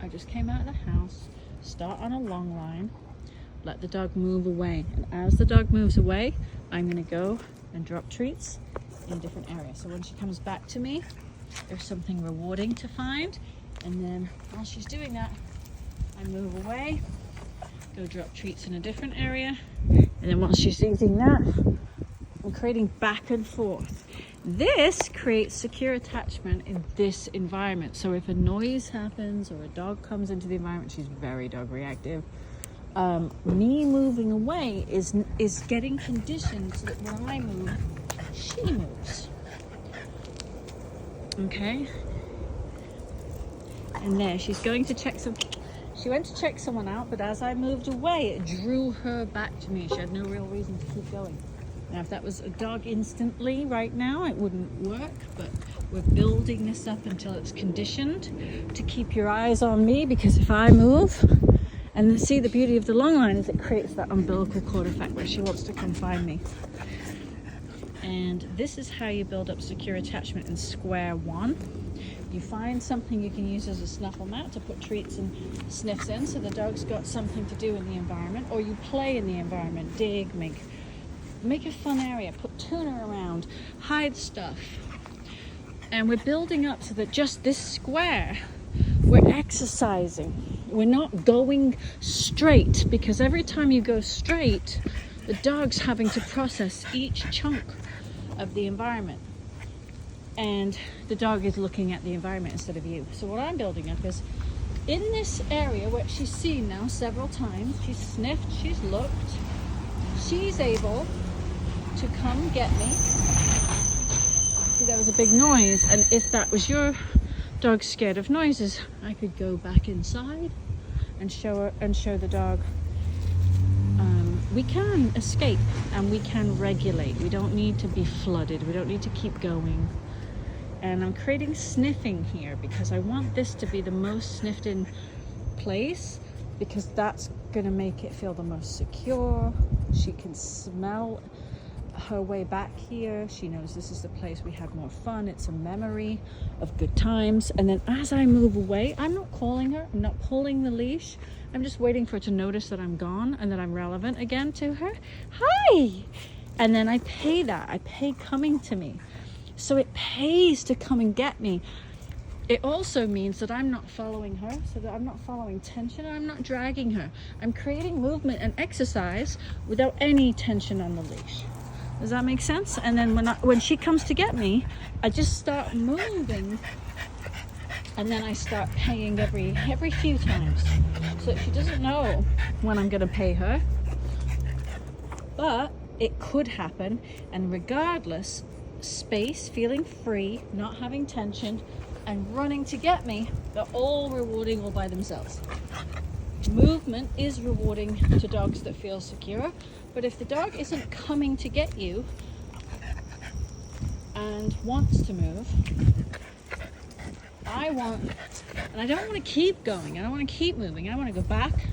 I just came out of the house, start on a long line, let the dog move away. And as the dog moves away, I'm gonna go and drop treats in different areas. So when she comes back to me, there's something rewarding to find. And then while she's doing that, I move away, go drop treats in a different area. And then once she's eating that, I'm creating back and forth. This creates secure attachment in this environment. So if a noise happens or a dog comes into the environment, she's very dog reactive. Me moving away is getting conditioned so that when I move, she moves. Okay? And there, she's going to check she went to check someone out, but as I moved away, it drew her back to me. She had no real reason to keep going. Now, if that was a dog instantly right now, it wouldn't work, but we're building this up until it's conditioned to keep your eyes on me, because if I move, and see, the beauty of the long line is it creates that umbilical cord effect where she wants to come find me. And this is how you build up secure attachment in square one. You find something you can use as a snuffle mat to put treats and sniffs in, so the dog's got something to do in the environment, or you play in the environment, dig, make a fun area, put tuna around, hide stuff. And we're building up so that just this square, we're exercising. We're not going straight, because every time you go straight, the dog's having to process each chunk of the environment. And the dog is looking at the environment instead of you. So what I'm building up is in this area where she's seen now several times, she's sniffed, she's looked, she's able to come get me. See, there was a big noise, and if that was your dog scared of noises, I could go back inside and show the dog we can escape and we can regulate. We don't need to be flooded. We don't need to keep going. And I'm creating sniffing here because I want this to be the most sniffed in place, because that's going to make it feel the most secure. She can smell her way back here. She knows this is the place we had more fun. It's a memory of good times. And then as I move away, I'm not calling her, I'm not pulling the leash. I'm just waiting for her to notice that I'm gone and that I'm relevant again to her. Hi! And then I pay that. I pay coming to me. So it pays to come and get me. It also means that I'm not following her, so that I'm not following tension, I'm not dragging her. I'm creating movement and exercise without any tension on the leash. Does that make sense? And then when she comes to get me, I just start moving, and then I start paying every few times, so that she doesn't know when I'm going to pay her. But it could happen, and regardless, space, feeling free, not having tension, and running to get me, they're all rewarding all by themselves. Movement is rewarding to dogs that feel secure, but if the dog isn't coming to get you and wants to move, I don't want to keep going, I don't want to keep moving, I want to go back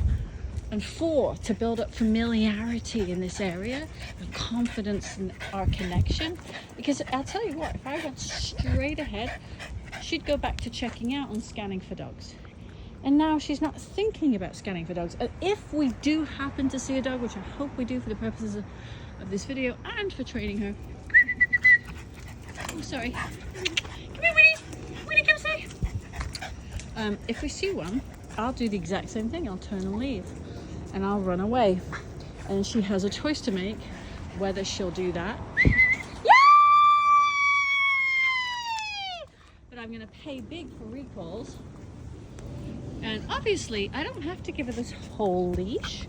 and forth to build up familiarity in this area and confidence in our connection. Because I'll tell you what, if I went straight ahead, she'd go back to checking out and scanning for dogs. And now she's not thinking about scanning for dogs. And if we do happen to see a dog, which I hope we do for the purposes of this video and for training her. Oh, sorry. Come here, Winnie. Winnie, come say. If we see one, I'll do the exact same thing. I'll turn and leave. And I'll run away. And she has a choice to make whether she'll do that. Yay! But I'm going to pay big for recalls. And obviously, I don't have to give her this whole leash.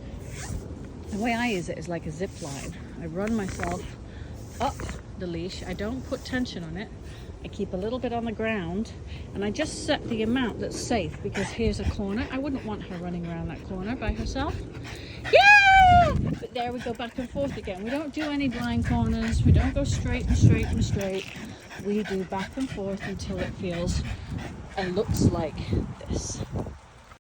The way I use it is like a zip line. I run myself up the leash. I don't put tension on it. I keep a little bit on the ground, and I just set the amount that's safe, because here's a corner. I wouldn't want her running around that corner by herself. Yeah! But there we go, back and forth again. We don't do any blind corners. We don't go straight and straight and straight. We do back and forth until it feels and looks like this.